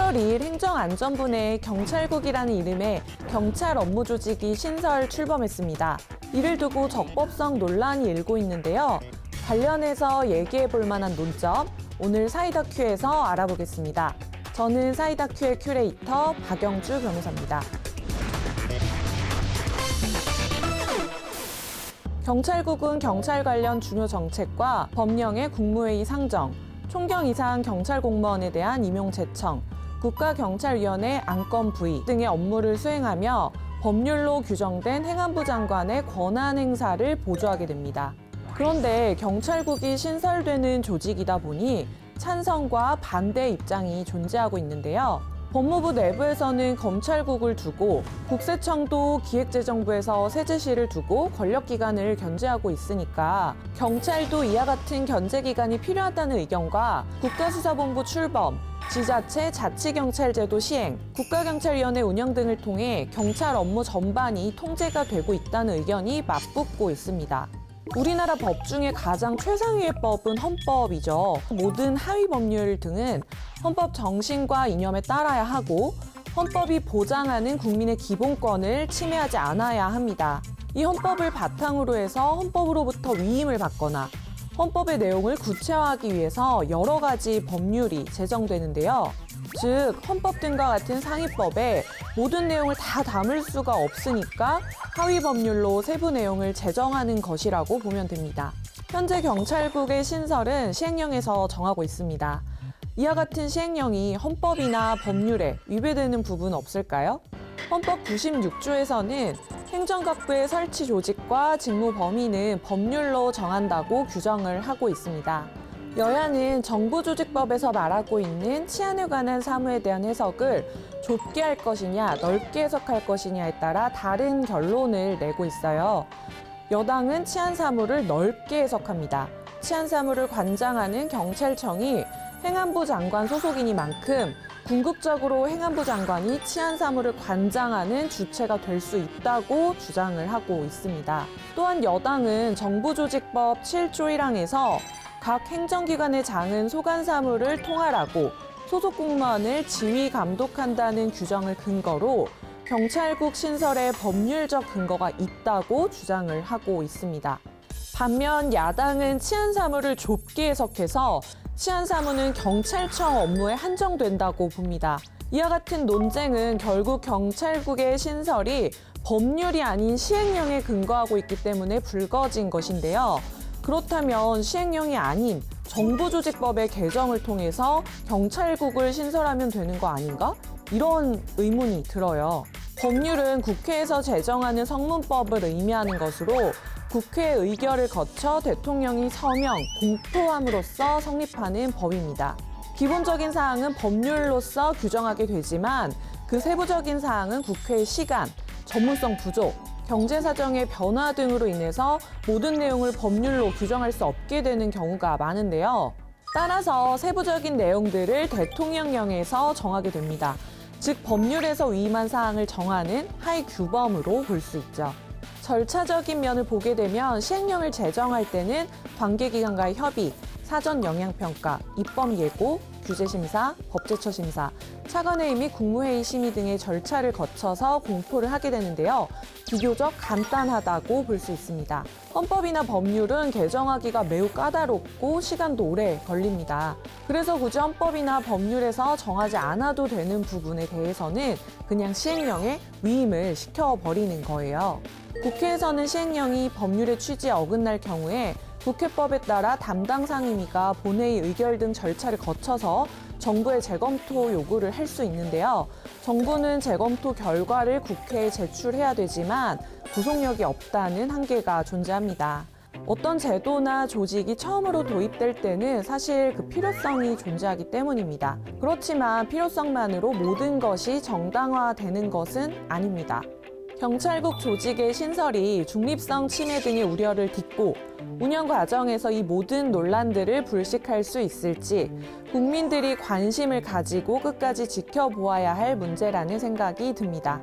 10월 2일 행정안전부 내 경찰국이라는 이름의 경찰 업무 조직이 신설 출범했습니다. 이를 두고 적법성 논란이 일고 있는데요. 관련해서 얘기해 볼 만한 논점, 오늘 사이다큐에서 알아보겠습니다. 저는 사이다큐의 큐레이터 박영주 변호사입니다. 경찰국은 경찰 관련 중요 정책과 법령의 국무회의 상정, 총경 이상 경찰 공무원에 대한 임용 제청, 국가경찰위원회 안건 부의 등의 업무를 수행하며 법률로 규정된 행안부 장관의 권한 행사를 보조하게 됩니다. 그런데 경찰국이 신설되는 조직이다 보니 찬성과 반대 입장이 존재하고 있는데요. 법무부 내부에서는 검찰국을 두고 국세청도 기획재정부에서 세제시를 두고 권력기관을 견제하고 있으니까 경찰도 이와 같은 견제기관이 필요하다는 의견과 국가수사본부 출범, 지자체 자치경찰제도 시행, 국가경찰위원회 운영 등을 통해 경찰 업무 전반이 통제가 되고 있다는 의견이 맞붙고 있습니다. 우리나라 법 중에 가장 최상위의 법은 헌법이죠. 모든 하위 법률 등은 헌법 정신과 이념에 따라야 하고 헌법이 보장하는 국민의 기본권을 침해하지 않아야 합니다. 이 헌법을 바탕으로 해서 헌법으로부터 위임을 받거나 헌법의 내용을 구체화하기 위해서 여러 가지 법률이 제정되는데요. 즉, 헌법 등과 같은 상위법에 모든 내용을 다 담을 수가 없으니까 하위 법률로 세부 내용을 제정하는 것이라고 보면 됩니다. 현재 경찰국의 신설은 시행령에서 정하고 있습니다. 이와 같은 시행령이 헌법이나 법률에 위배되는 부분 없을까요? 헌법 96조에서는 행정각부의 설치 조직과 직무 범위는 법률로 정한다고 규정을 하고 있습니다. 여야는 정부조직법에서 말하고 있는 치안에 관한 사무에 대한 해석을 좁게 할 것이냐, 넓게 해석할 것이냐에 따라 다른 결론을 내고 있어요. 여당은 치안사무를 넓게 해석합니다. 치안사무를 관장하는 경찰청이 행안부 장관 소속이니만큼 궁극적으로 행안부 장관이 치안사무를 관장하는 주체가 될 수 있다고 주장을 하고 있습니다. 또한 여당은 정부조직법 7조 1항에서 각 행정기관의 장은 소관사무를 통할하고 소속 공무원을 지휘 감독한다는 규정을 근거로 경찰국 신설에 법률적 근거가 있다고 주장을 하고 있습니다. 반면 야당은 치안사무를 좁게 해석해서 치안사무는 경찰청 업무에 한정된다고 봅니다. 이와 같은 논쟁은 결국 경찰국의 신설이 법률이 아닌 시행령에 근거하고 있기 때문에 불거진 것인데요. 그렇다면 시행령이 아닌 정부조직법의 개정을 통해서 경찰국을 신설하면 되는 거 아닌가? 이런 의문이 들어요. 법률은 국회에서 제정하는 성문법을 의미하는 것으로 국회 의결을 거쳐 대통령이 서명, 공포함으로써 성립하는 법입니다. 기본적인 사항은 법률로서 규정하게 되지만 그 세부적인 사항은 국회의 시간, 전문성 부족, 경제 사정의 변화 등으로 인해서 모든 내용을 법률로 규정할 수 없게 되는 경우가 많은데요. 따라서 세부적인 내용들을 대통령령에서 정하게 됩니다. 즉, 법률에서 위임한 사항을 정하는 하위 규범으로 볼 수 있죠. 절차적인 면을 보게 되면 시행령을 제정할 때는 관계기관과의 협의, 사전 영향평가, 입법 예고, 규제심사, 법제처심사, 차관회의 및 국무회의 심의 등의 절차를 거쳐서 공포를 하게 되는데요. 비교적 간단하다고 볼 수 있습니다. 헌법이나 법률은 개정하기가 매우 까다롭고 시간도 오래 걸립니다. 그래서 굳이 헌법이나 법률에서 정하지 않아도 되는 부분에 대해서는 그냥 시행령에 위임을 시켜버리는 거예요. 국회에서는 시행령이 법률의 취지에 어긋날 경우에 국회법에 따라 담당 상임위가 본회의 의결 등 절차를 거쳐서 정부의 재검토 요구를 할 수 있는데요. 정부는 재검토 결과를 국회에 제출해야 되지만 구속력이 없다는 한계가 존재합니다. 어떤 제도나 조직이 처음으로 도입될 때는 사실 그 필요성이 존재하기 때문입니다. 그렇지만 필요성만으로 모든 것이 정당화되는 것은 아닙니다. 경찰국 조직의 신설이 중립성 침해 등의 우려를 딛고 운영 과정에서 이 모든 논란들을 불식할 수 있을지 국민들이 관심을 가지고 끝까지 지켜보아야 할 문제라는 생각이 듭니다.